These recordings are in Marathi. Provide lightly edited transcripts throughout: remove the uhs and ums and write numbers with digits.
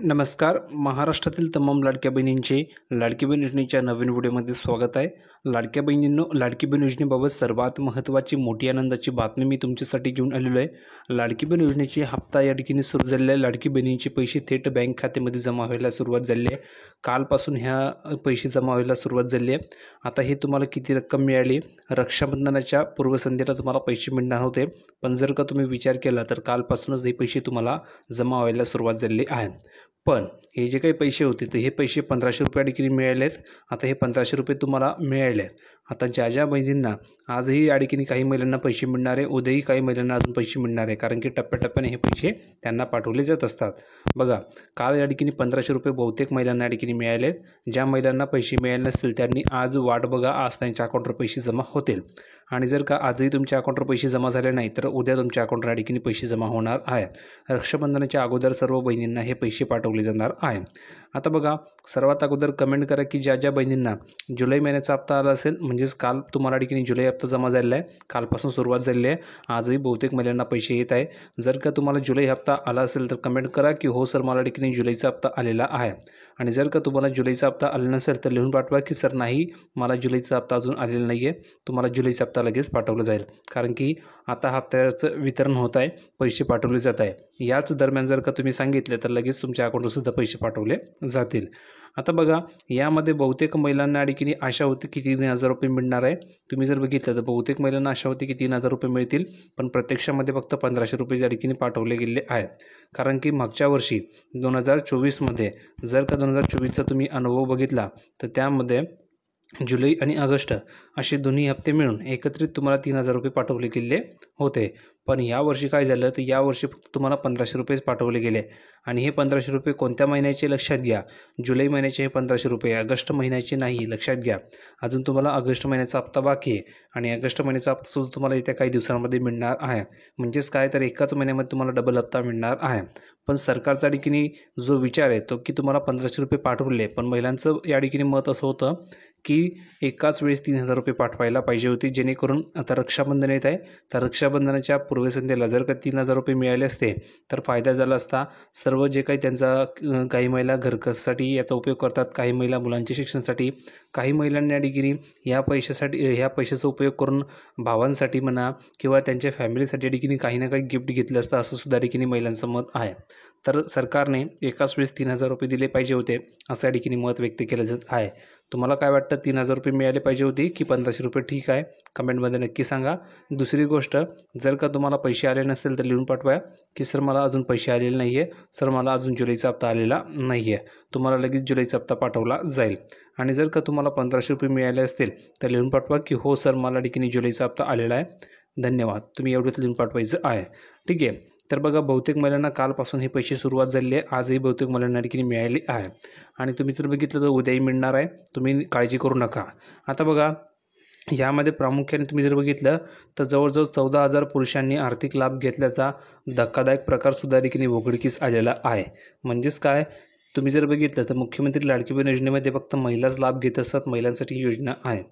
नमस्कार. महाराष्ट्रातील तमाम लाडक्या बहिणींचे लाडकी बहीण योजनेच्या नवीन व्हिडिओमध्ये स्वागत आहे. लाडक्या बहिणींनो, लाडकी बहीण योजनेबाबत सर्वात महत्त्वाची मोठी आनंदाची बातमी मी तुमच्यासाठी घेऊन आलेलो आहे. लाडकी बहीण योजनेची हप्ता या ठिकाणी सुरू झालेला आहे. लाडकी बहिणींचे पैसे थेट बँक खात्यामध्ये जमा व्हायला सुरुवात झाली आहे. कालपासून ह्या पैसे जमा व्हायला सुरुवात झाली आहे. आता हे तुम्हाला किती रक्कम मिळाली? रक्षाबंधनाच्या पूर्वसंध्येला तुम्हाला पैसे मिळणार होते, पण जर का तुम्ही विचार केला तर कालपासूनच हे पैसे तुम्हाला जमा व्हायला सुरुवात झालेली आहे. पण हे जे काही पैसे होते तर हे पैसे 1500 रुपये ठिकाणी मिळाले आहेत. आता हे 1500 रुपये तुम्हाला मिळाले आहेत. आता ज्या बहिणींना आजही या ठिकाणी काही महिलांना पैसे मिळणार आहे, उद्याही काही महिलांना अजून पैसे मिळणार आहे, कारण की टप्प्याटप्प्याने हे पैसे त्यांना पाठवले जात असतात. बघा, काल या ठिकाणी 1500 रुपये बहुतेक महिलांना या ठिकाणी मिळाले आहेत. ज्या महिलांना पैसे मिळाले नसतील त्यांनी आज वाट बघा, आज त्यांच्या अकाउंटवर पैसे जमा होतील. आणि जर का आजही तुमच्या अकाउंटवर पैसे जमा झाले नाही तर उद्या तुमच्या अकाउंटवर या ठिकाणी पैसे जमा होणार आहे. रक्षाबंधनाच्या अगोदर सर्व बहिणींना हे पैसे पाठवले जाणार आहे. आता बघा, सर्वात अगोदर कमेंट करा की ज्या बहिणींना जुलै महिन्याचा हप्ता आला असेल, म्हणजेच काल तुम्हाला ठिकाणी जुलै हप्ता जमा झालेला आहे, कालपासून सुरुवात झालेली आहे, आजही बहुतेक महिलांना पैसे येत आहे. जर का तुम्हाला जुलै हप्ता आला असेल तर कमेंट करा की हो सर, मला ठिकाणी जुलैचा हप्ता आलेला आहे. आणि जर का तुम्हाला जुलैचा हप्ता आला नसेल तर लिहून पाठवा की सर नाही, मला जुलैचा हप्ता अजून आलेला नाही आहे. तुम्हाला जुलैचा हप्ता लगेच पाठवला जाईल, कारण की आता हप्त्याचं वितरण होत आहे, पैसे पाठवले जात आहे. याच दरम्यान जर का तुम्ही सांगितले तर लगेच तुमच्या अकाउंटवर सुद्धा पैसे पाठवले जातील. आता बघा, यामध्ये बहुतेक महिलांना ठिकाणी आशा होती की 3000 रुपये मिळणार आहे. तुम्ही जर बघितलं तर बहुतेक महिलांना आशा होती की 3000 रुपये मिळतील, पण प्रत्यक्षामध्ये फक्त 1500 रुपये या ठिकाणी पाठवले गेले आहेत. कारण की मागच्या वर्षी 2024मध्ये जर का 2024चा तुम्ही अनुभव बघितला तर त्यामध्ये जुलै आणि ऑगस्ट असे दोन्ही हप्ते मिळून एकत्रित तुम्हाला 3000 रुपये पाठवले गेले होते. पण यावर्षी काय झालं तर यावर्षी फक्त तुम्हाला 1500 रुपयेच पाठवले गेले. आणि हे 1500 रुपये कोणत्या महिन्याचे लक्षात घ्या, जुलै महिन्याचे हे 1500 रुपये, ऑगस्ट महिन्याचे नाही, लक्षात घ्या. अजून तुम्हाला ऑगस्ट महिन्याचा हप्ता बाकी आहे आणि ऑगस्ट महिन्याचा हप्ता सुद्धा तुम्हाला येत्या काही दिवसांमध्ये मिळणार आहे. म्हणजेच काय तर एकाच महिन्यामध्ये तुम्हाला डबल हप्ता मिळणार आहे. पण सरकारचा ठिकाणी जो विचार आहे तो की तुम्हाला 1500 रुपये पाठवले, पण महिलांचं या ठिकाणी मत असं होतं की एकाच वेळेस 3000 रुपये पाठवायला पाहिजे होते, जेणेकरून आता रक्षाबंधन येत आहे तर रक्षाबंधनाच्या पूर्वसंध्येला जर का 3000 रुपये मिळाले असते तर फायदा झाला असता. सर्व जे काही त्यांचा काही महिला घरखर्चासाठी याचा उपयोग करतात, काही महिला मुलांच्या शिक्षणासाठी, काही महिलांनी या ठिकाणी ह्या पैशाचा उपयोग करून भावांसाठी म्हणा किंवा त्यांच्या फॅमिलीसाठी या ठिकाणी काही ना काही गिफ्ट घेतलं असतं, असं सुद्धा ठिकाणी महिलांचं मत आहे. तर सरकारने एकाच वेळेस 3000 रुपये दिले पाहिजे होते, असं या ठिकाणी मत व्यक्त केलं जात आहे. तुम्हाला काय वाटतं, 3000 रुपये मिळाले पाहिजे होते की 1500 रुपये? ठीक आहे, कमेंटमध्ये नक्की सांगा. दुसरी गोष्ट, जर का तुम्हाला पैसे आले नसेल तर लिहून पाठवा की सर मला अजून पैसे आलेले नाही आहे, सर मला अजून जुलैचा हप्ता आलेला नाही आहे. तुम्हाला लगेच जुलैचा हप्ता पाठवला जाईल. आणि जर का तुम्हाला 1500 रुपये मिळाले असतील तर लिहून पाठवा की हो सर, मला ठिकाणी जुलैचा हप्ता आलेला आहे, धन्यवाद. तुम्ही एवढंच लिहून पाठवायचं आहे. ठीक आहे. तर बघा, बहुतेक महिलांना कालपासून हे पैसे सुरुवात झाली आहे, आजही बहुतेक महिलांना ठिकाणी मिळाले आहे. आणि तुम्ही जर बघितलं तर उद्याही मिळणार आहे, तुम्ही काळजी करू नका. आता बघा, यामध्ये प्रामुख्याने तुम्ही जर बघितलं तर जवळजवळ 14,000 पुरुषांनी आर्थिक लाभ घेतल्याचा धक्कादायक प्रकारसुद्धा ठिकाणी उघडकीस आलेला आहे. म्हणजेच काय, तुम्ही जर बघितलं तर मुख्यमंत्री लाडकी बहीण योजनेमध्ये फक्त महिलाच लाभ घेत असतात, महिलांसाठी ही योजना आहे.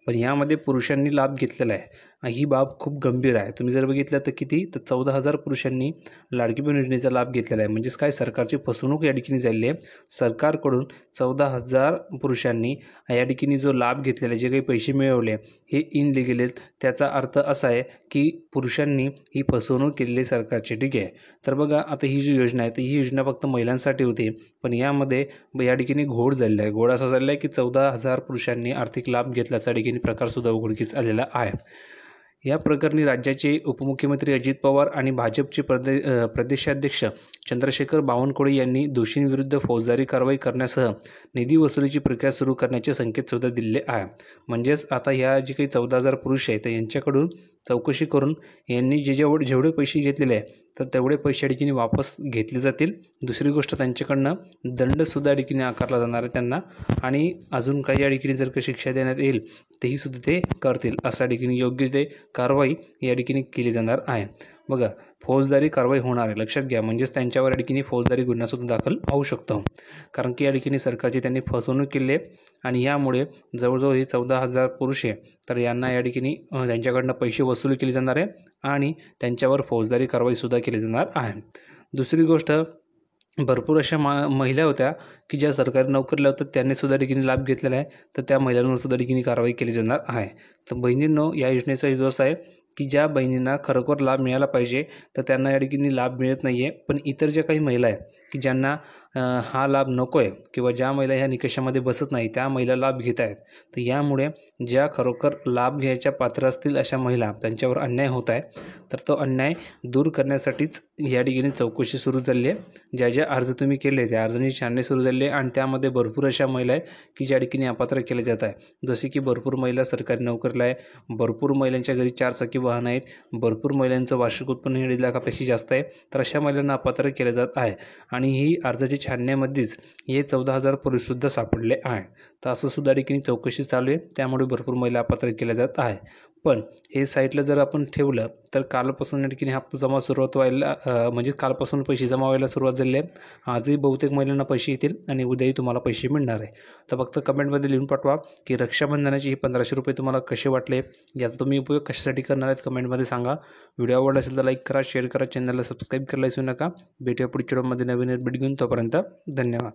पण यामध्ये पुरुषांनी लाभ घेतलेला आहे. ही बाब खूप गंभीर आहे. तुम्ही जर बघितलं तर किती, तर 14,000 पुरुषांनी लाडकी बहीण योजनेचा लाभ घेतलेला आहे. म्हणजेच काय, सरकारची फसवणूक या ठिकाणी झालेली आहे. सरकारकडून 14,000 पुरुषांनी या ठिकाणी जो लाभ घेतलेला आहे, जे काही पैसे मिळवले हे इनलिगल आहेत. त्याचा अर्थ असा आहे की पुरुषांनी ही फसवणूक केलेली आहे सरकारची. ठीक आहे. तर बघा, आता ही जी योजना आहे तर ही योजना फक्त महिलांसाठी होती, पण यामध्ये या ठिकाणी घोळ झालेला आहे. घोळ असा झालेला आहे की 14,000 पुरुषांनी आर्थिक लाभ घेतल्याचा ठिकाणी प्रकारसुद्धा उघडकीस आलेला आहे. या प्रकरणी राज्याचे उपमुख्यमंत्री अजित पवार आणि भाजपचे प्रदेशाध्यक्ष चंद्रशेखर बावनकुळे यांनी दोषींविरुद्ध फौजदारी कारवाई करण्यासह निधी वसुलीची प्रक्रिया सुरू करण्याचे संकेत सुद्धा दिले आहे. म्हणजेच आता ह्या जे काही 14,000 पुरुष आहेत तर यांच्याकडून चौकशी करून यांनी जेवढे पैसे घेतलेले आहे तर तेवढे पैसे ठिकाणी वापस घेतले जातील. दुसरी गोष्ट, त्यांच्याकडनं दंडसुद्धा ठिकाणी आकारला जाणार आहे त्यांना, आणि अजून काही या ठिकाणी जर का शिक्षा देण्यात येईल तेही सुद्धा ते करतील, अशा ठिकाणी योग्य ते कारवाई या ठिकाणी केली जाणार आहे. बघा, फौजदारी कारवाई होणार आहे, लक्षात घ्या. म्हणजेच त्यांच्यावर या ठिकाणी फौजदारी गुन्हासुद्धा दाखल होऊ शकतो, कारण की या ठिकाणी सरकारची त्यांनी फसवणूक केली आहे. आणि यामुळे जवळजवळ हे 14,000 पुरुष आहे तर यांना या ठिकाणी त्यांच्याकडनं पैसे वसूल केले जाणार आहे आणि त्यांच्यावर फौजदारी कारवाईसुद्धा केली जाणार आहे. दुसरी गोष्ट, भरपूर अशा महिला होत्या की ज्या सरकारी नोकरीला होत्या, त्यांनी सुद्धा ठिकाणी लाभ घेतलेला आहे. तर त्या महिलांवर सुद्धा ठिकाणी कारवाई केली जाणार आहे. तर बहिणींनो, या योजनेचा हेतू असा आहे की ज्या बहिणींना खरोखर लाभ मिळाला पाहिजे तर त्यांना या ठिकाणी लाभ मिळत नाही आहे. पण इतर ज्या काही महिला आहे की ज्यांना हा लाभ नको आहे किंवा ज्या महिला ह्या निकषामध्ये बसत नाही, त्या महिला लाभ घेत आहेत. तर यामुळे ज्या खरोखर लाभ घ्यायच्या पात्र असतील अशा महिला, त्यांच्यावर अन्याय होत आहे. तर तो अन्याय दूर करण्यासाठीच या ठिकाणी चौकशी सुरू झाली आहे. ज्या ज्या अर्ज तुम्ही केले त्या अर्जांची छाननी सुरू झाली आहे आणि त्यामध्ये भरपूर अशा महिला आहे की ज्या ठिकाणी अपात्र केले जात आहे. जसे की भरपूर महिला सरकारी नोकरीला आहे, भरपूर महिलांच्या घरी 4 चाकी वाहन आहेत, भरपूर महिलांचं वार्षिक उत्पन्न 1.5 लाखापेक्षा जास्त आहे. तर अशा महिलांना अपात्र केले जात आहे आणि ही अर्जाची छाननीमध्येच हे 14,000 पुरुषसुद्धा सापडले आहे. तर असं सुद्धा ठिकाणी चौकशी चालू आहे. त्यामुळे भरपूर महिला अपात्र केल्या जात आहे. पण हे साईटला जर आपण ठेवलं तर कालपासून या ठिकाणी हप्ता जमा सुरुवात व्हायला म्हणजे कालपासून पैसे जमा व्हायला सुरुवात झाली आहे. आजही बहुतेक महिलांना पैसे येतील आणि उद्याही तुम्हाला पैसे मिळणार आहे. तर फक्त कमेंटमध्ये लिहून पाठवा की रक्षाबंधनाचे हे 1,500 रुपये तुम्हाला कसे वाटले, याचा तुम्ही उपयोग कशासाठी करणार आहेत कमेंटमध्ये सांगा. व्हिडिओ आवडला असेल तर लाईक करा, शेअर करा, चॅनलला सबस्क्राईब करायला विसरू नका. भेटूया पुढच्या व्हिडिओमध्ये नवीन अपडेट घेऊन. तोपर्यंत धन्यवाद.